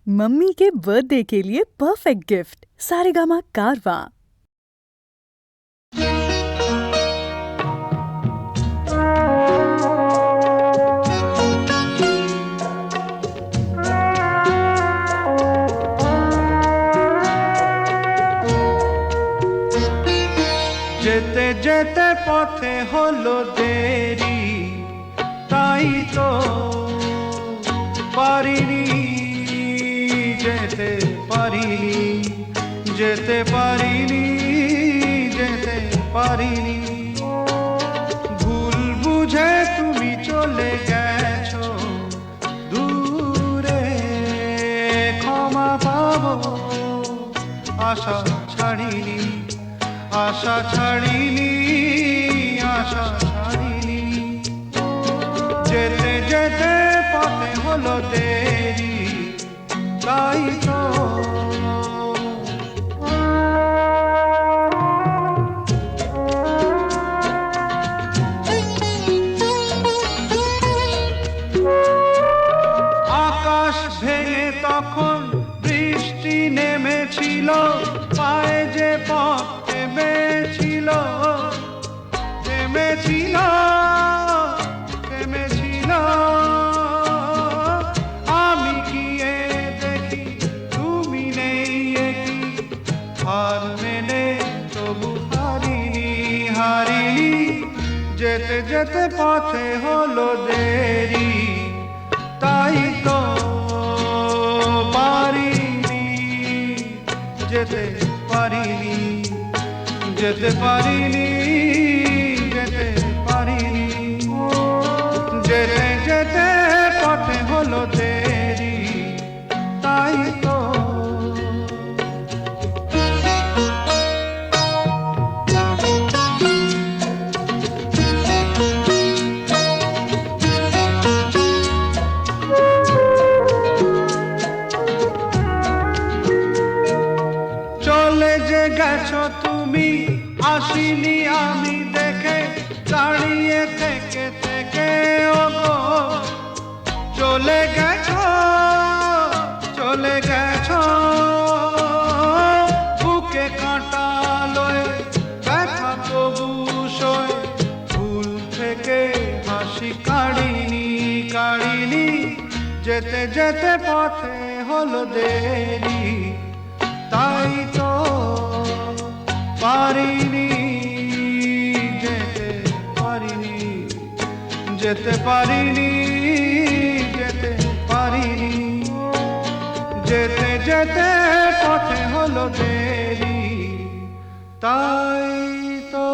Mummy के birthday के लिए परफेक्ट गिफ्ट सारेगामा कारवां। যেতে যেতে পথে হলো দেরি, তাই তো পারিনি যেতে পারিনি, যেতে পারিনি, যেতে পারিনি। ভুল বুঝে তুমি চলে গেছো দূরে, ক্ষমা পাবো আশা ছাড়িনি, আশা ছাড়িনি, আশা ছাড়িনি। যেতে যেতে পথে হলো দেরি, তাই তো আকাশ ভেঙে তখন বৃষ্টি নেমেছিল, পায়ে যে পথ থেমেছিল, থেমেছিল, থেমেছিল। আমি গিয়ে দেখি তুমি নেই, একই হার মেনে তবু হারিনি, হারিনি। যেতে যেতে পথে হলো দেরি, তাই তো পারিনি, যেতে পারিনি, যেতে পারিনি, যেতে পারিনি। যেতে যেতে পথে হলো দেরি, তাই তো চলে যে গেছো তুমি, আসিনি আমি দেখে, দাঁড়িয়ে থেকে থেকে ওগো চলে গেছো, চলে গেছো। বুকে কাঁটা লয়ে ব্যথা তবু সয়ে, ভুল থেকে হাসি কাড়িনি, কাড়িনি। যেতে যেতে পথে হলো দেরি, তাই তো পারিনি, যেতে পারিনি, যেতে পারিনি, যেতে পারিনি। যেতে যেতে পথে হলো দেরি, তাই তো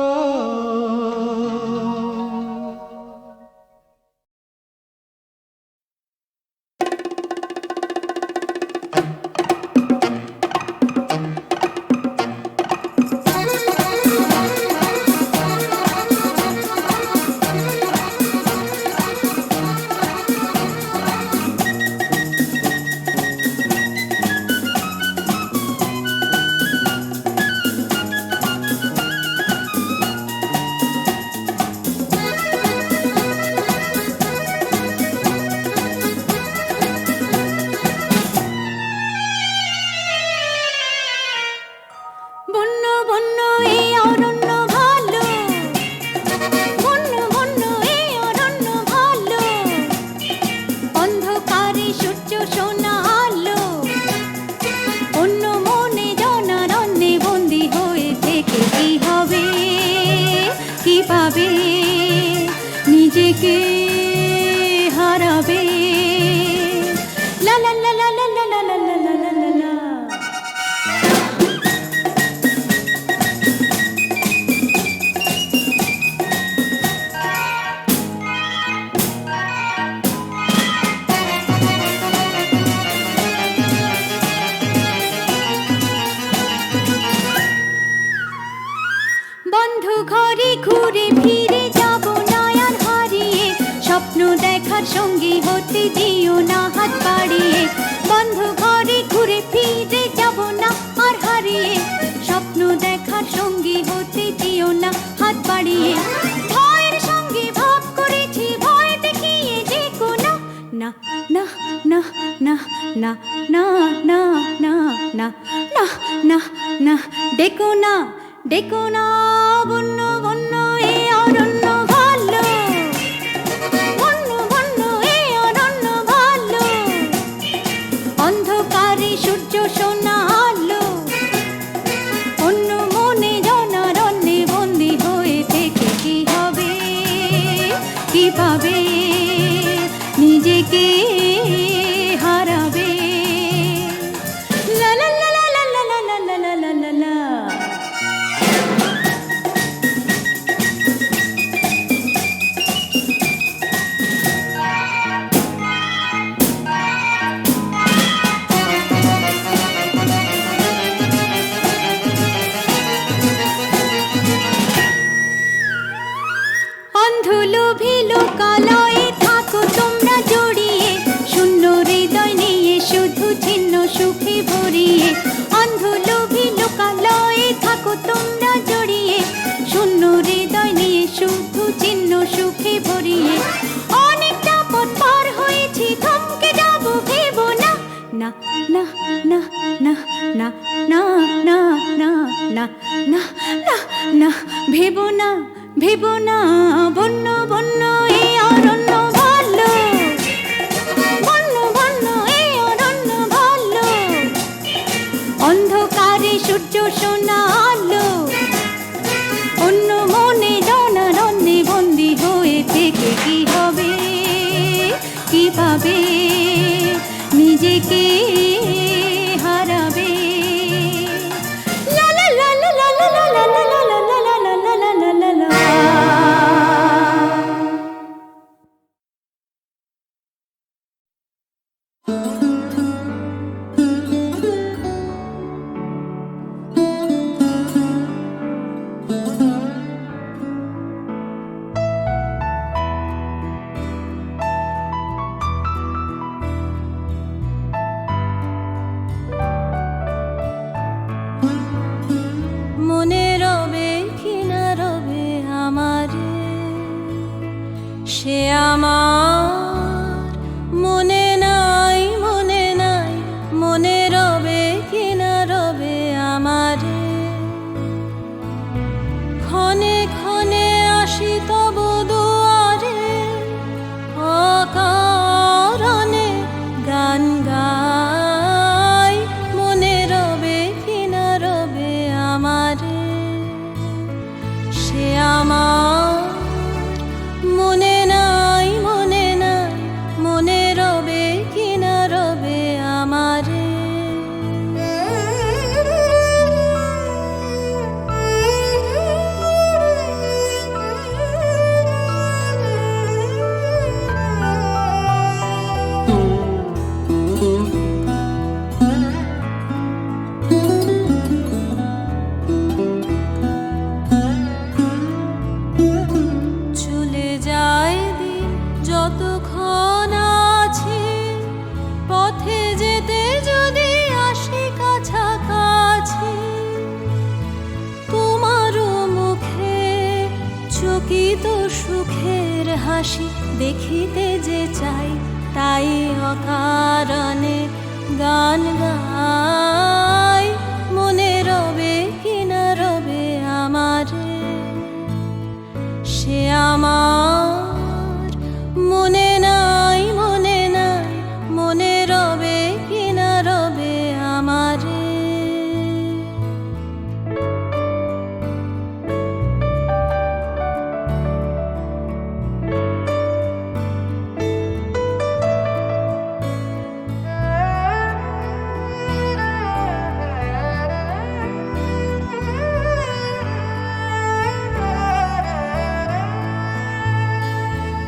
নিজেকে হারাবে। লা লা লা লা লা লা লা লা লা লা লা লা। বন্ধু ঘরে ঘুরে ফিরে যাব না আর হারিয়ে, স্বপ্ন দেখার সঙ্গী হতে দিও না হাত বাড়িয়ে। বন্ধু ঘরে ঘুরে ফিরে যাব না আর হারিয়ে, স্বপ্ন দেখার সঙ্গী হতে দিও না হাত বাড়িয়ে। ভয়ের সঙ্গে ভাব করেছি, ভয় দেখিয়ে যে কোনো না না না না না না না না না না না না ডেকো না ডেকো না বন্য বন্য এ অরণ্য ভালো বন্য বন্য এ অরণ্য ভালো অন্ধকারে সূর্য সোনা আলো অন্য মনে জনারণ্যে বন্দি হয়ে থেকে কি হবে কি পাবে নিজেকে হারাবে লা লা লা লা লা লা লা লা লা লা লা লা। অন্ধলোভী লোকালয়ে থাকো তোমরা জড়িয়ে শূন্য হৃদয় নিয়ে শুধু ছিন্ন সুখে ভরিয়ে অন্ধলোভী লোকালয়ে থাকো তোমরা জড়িয়ে শূন্য হৃদয় নিয়ে শুধু ছিন্ন সুখে ভরিয়ে অনেকটা পথ পার হয়েছি থমকে যাব ভেবো না না না না না না না না না না না না না ভেবো না ভেবো না বন্য বন্য এ অরণ্য ভালো বন্য বন্য এ অরণ্য ভালো অন্ধকারে সূর্য সোনা আলো অন্য মনে জনারণ্যে বন্দি হয়ে থেকে কি হবে কি পাবে নিজেকে হারাবে লা লা লা লা লা লা লা লা লা লা লা লা লা লা লা লা লা। মনে রবে কি না রবে আমারে সে আমার মনে নাই মনে নাই মনে রবে কি না রবে আমারে ক্ষণে ক্ষণে আসি তব দুয়ারে অকারণে গান গাই মনে রবে কি না রবে আমারে সে আমার মনে নাই মনে নাই মনে রবে কি না রবে আমারে চলে যায় দিন যতক্ষণ আছে পথে যেতে যদি আসি কাছাকাছি তোমারও মুখে চকিত সুখের হাসি দেখিতে যে চাই তাই অকারণে গান গাই মনে রবে কি না রবে আমারে সে আমার মনে নাই মনে নাই মনে রবে কি না রবে আমারে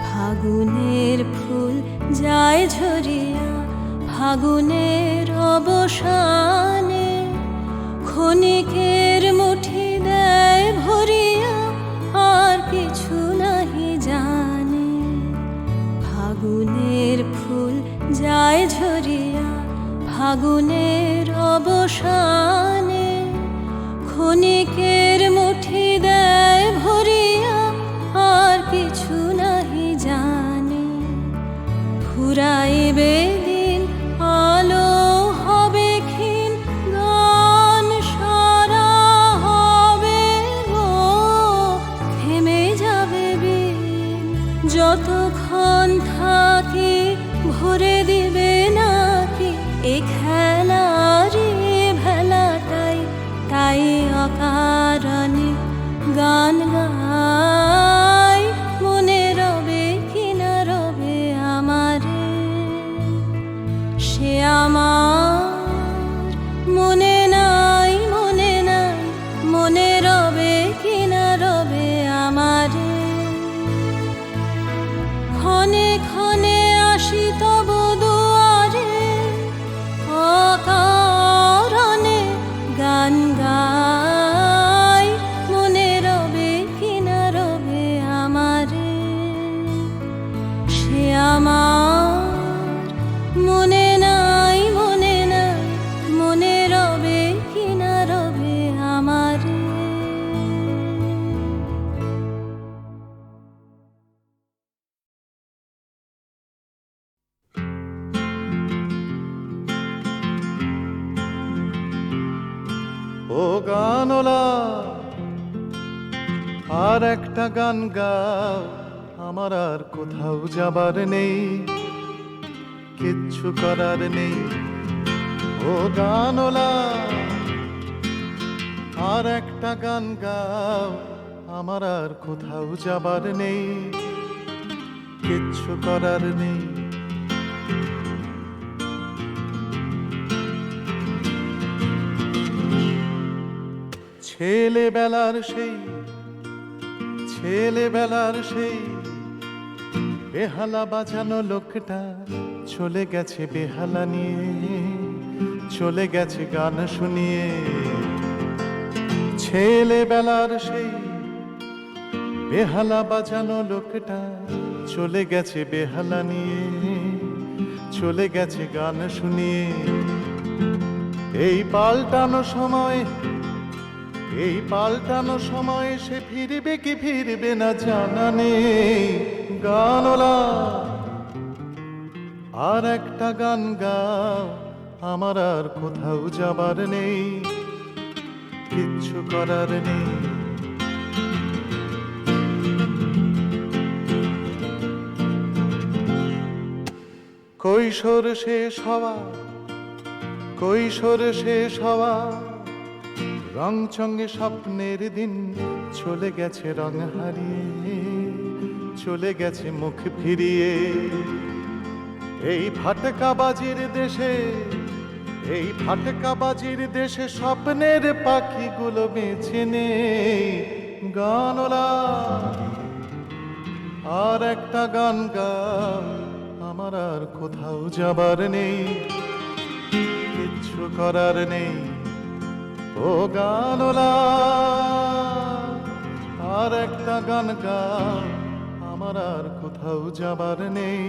ফাগুনের ফুল যায় ঝরিয়া ফাগুনের অবসানে ক্ষণিকের মুঠি দেয় ভরিয়া আর কিছু নাহি জানে ফাগুনের ফুল যায় ঝরিয়া ফাগুনের অবসানে ক্ষণিকের মুঠি দেয় ভরিয়া আর কিছু নাহি জানে ফুরাইবে দিন আলো আমার মনে নাই, মনে নাই, মনে রবে কিনা রবে আমারে। ক্ষণে ক্ষণে আসি তব দুয়ারে, অকারণে গান গাই, মনে রবে কিনা রবে আমারে। সে আমার মনে নাই, মনে নাই, মনে রবে কিনা রবে আমারে। ও গানলা, আর একটা গান গাও, আমার আর কোথাও যাবার নেই, কিচ্ছু করার নেই। ও গানলা, আর একটা গান গাও, আমার আর কোথাও যাবার নেই, কিচ্ছু করার নেই। ছেলেবেলার সেই, ছেলেবেলার সেই বেহালা বাজানো লোকটা চলে গেছে বেহালা নিয়ে, চলে গেছে গান শুনিয়ে। ছেলেবেলার সেই বেহালা বাজানো লোকটা চলে গেছে বেহালা নিয়ে, চলে গেছে গান শুনিয়ে। এই পাল্টানো সময়, এই পাল্টানো সময় সে ফিরবে কি ফিরবে না জানা নেই। গানলা, আর একটা গান গাও, আমার আর কোথাও যাবার নেই, কিচ্ছু করার নেই। কৈশোর শেষ হওয়া, কৈশোর শেষ হওয়া, রংচঙ্গে স্বপ্নের দিন চলে গেছে রং হারিয়ে, চলে গেছে মুখ ফিরিয়ে। এই ফাটকাবাজির দেশে, এই ফাটকাবাজির দেশে স্বপ্নের পাখিগুলো বেঁচে নেই। গানলা, আর একটা গান গাও, আমার আর কোথাও যাবার নেই, কিচ্ছু করার নেই। ও গানলা, আর একটা গান গাও, আমার আর কোথাও যাবার নেই,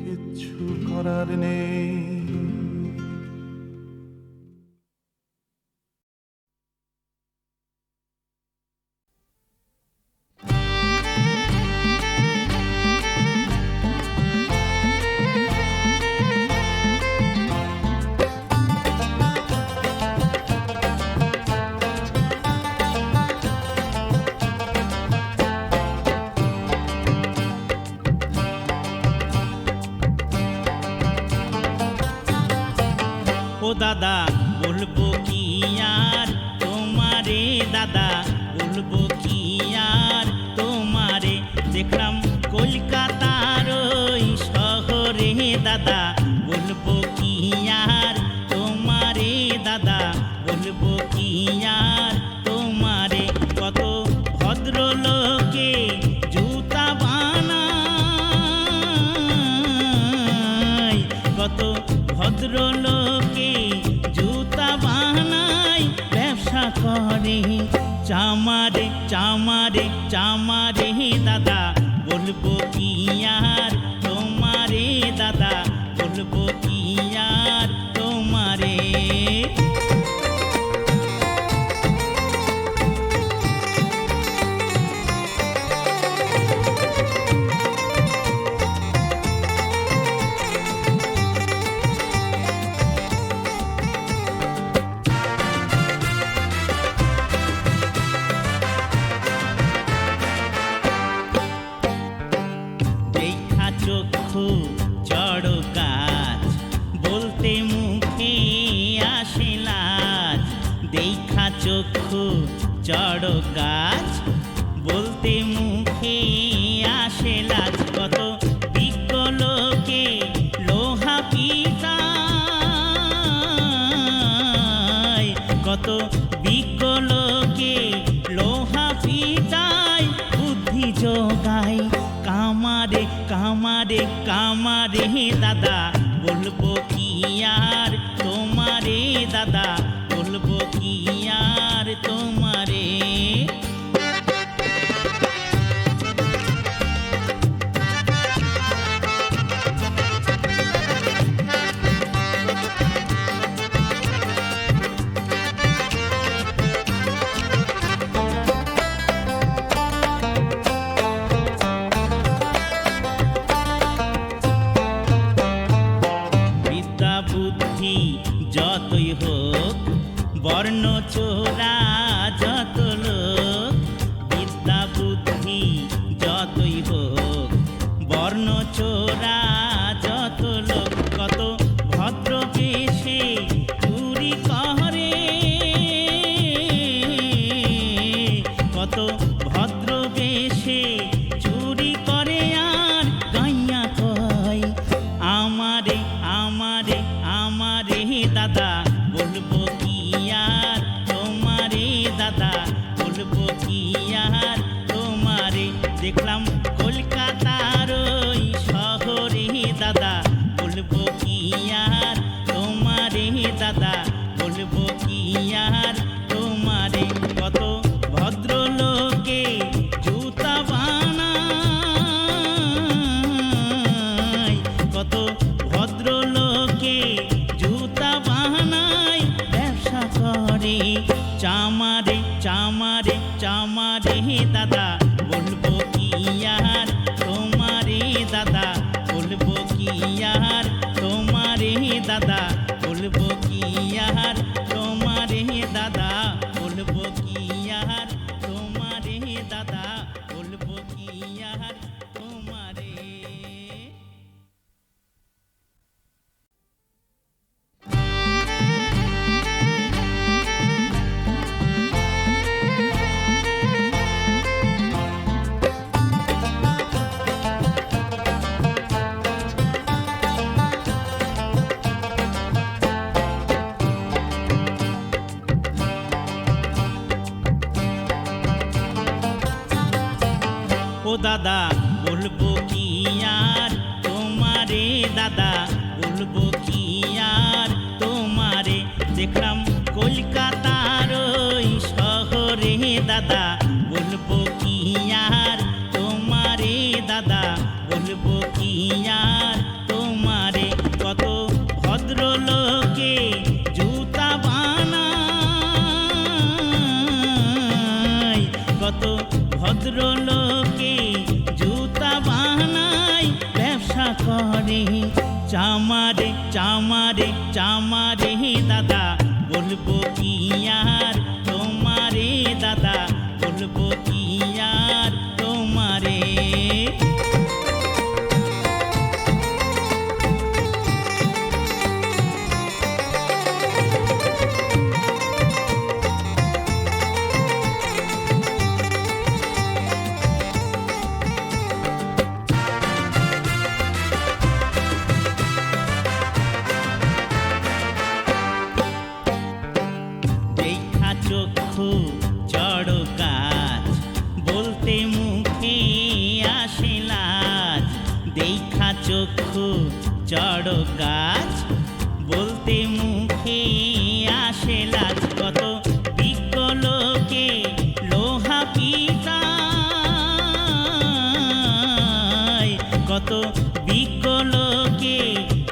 কিচ্ছু করার নেই। দাদা বলবো কি আর তোমারে, দাদা বলবো কি আর তোমারে। দেখলাম কলকাতার ওই শহরে, দাদা বলবো কি আর তোমারে, দাদা বলবো কি আর তোমারে। কত ভদ্রলোকে জুতা বানায়, কত ভদ্রলোকে জুতা বানায়, ব্যবসা করে চামারে, চামারে, চামারে। দাদা বলবো কি আর তোমারে, দাদা বলবো কি আর তোমারে। চক্ষু জড় কাজ, বলতে মুখে আসে লাজ। দেখা চক্ষু জড় কাজ, বলতে মুখে আসে লাজ। কত বিজ্ঞ লোকে বলবো কি আর তোমারে দাদা, বলবো কি আর তোমারে। বিদ্যা বুদ্ধি যতই হোক, বর্ণ চোরা যত লোক, বিদ্যা বুদ্ধি যতই হোক, বর্ণ চোরা যত লোক, কত ভদ্র বেশে চুরি করে, কত ভদ্র বেশে চুরি করে আর গাইয়া কয় আমারে আমারে আমারে দাদা, বলবো কি আর তোমারে দাদা, বলবো কি আর তোমারে। দেখলাম কলকাতার ওই শহরে দাদা, বলবো কি আর তোমারে দাদা, বলবো কি আর তোমারে। কত ভদ্রলোকে জুতা বানায়, কত ভদ্রলোকে জুতা বানায়, ব্যবসা করে চামারে চামারে চামারে দাদা, বলবো কি আর তোমারে দাদা, বলবো কি আর তোমারে দাদা, বলবো কি আর তোমারে দাদা, বলবো কি আর তোমারে দাদা, বলবো কি আর তোমারে। ও দাদা, বলবো কি আর তোমারে দাদা, বলবো কি আর তোমারে। দেখলাম কলকাতার ওই শহরে দাদা, বলবো কি আর তোমারে দাদা, বলবো কি আর তোমারে। কত ভদ্রলোকে জুতা বানায়, কত ভদ্রলোকে জুতা বানায়, ব্যবসা করে চামারে চামারে চামারে দাদা, বলবো কি আর তোমারে দাদা, বলবো কি আর তোমারে। দেখা চক্ষু জড় কাজ, বলতে মুখে আসে লাজ। দেখা চক্ষু জড় কাজ, বলতে মুখে আসে লাজ। কত বিজ্ঞ লোকে লোহা পিটায়, কত বিজ্ঞ লোকে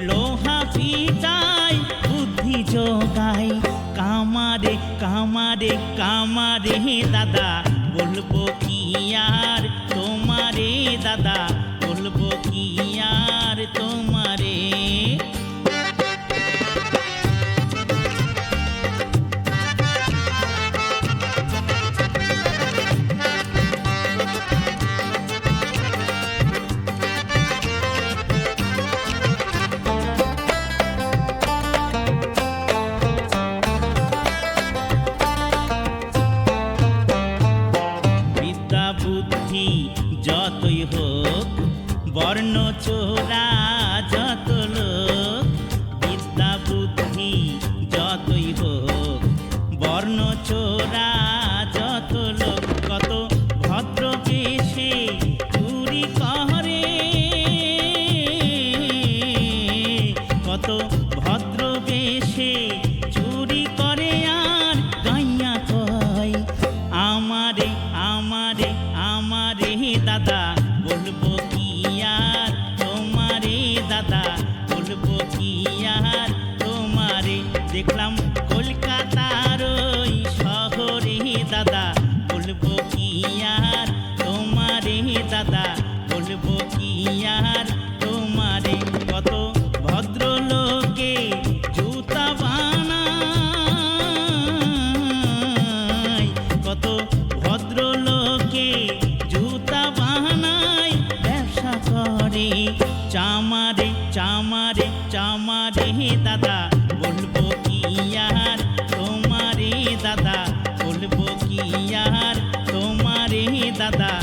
লোহা পিটায়, বুদ্ধি যোগায় কামারে কামারে কামারে দাদা, বলবো কি আর তোমারে দাদা, বলবো কি আর তোমারে। বিদ্যা বুদ্ধি যতই হোক, কত ভদ্র বেশে চুরি করে আর গাইয়া কয় আমারে আমারে আমারে দাদা বলবো কি আর তোমারে দাদা বলবো কি আর তোমারে দেখলাম কলকাতার ওই শহরে দাদা বলবো কি আর তোমারে দাদা বলবো কি আর তোমারে কত ভদ্রলোকে জুতা বানায় কত ভদ্রলোকে জুতা বানায় ব্যবসা করে চামারে চামারে চামারে দাদা বলবো কি আর তোমারে দাদা বলবো কি আর তোমারে দাদা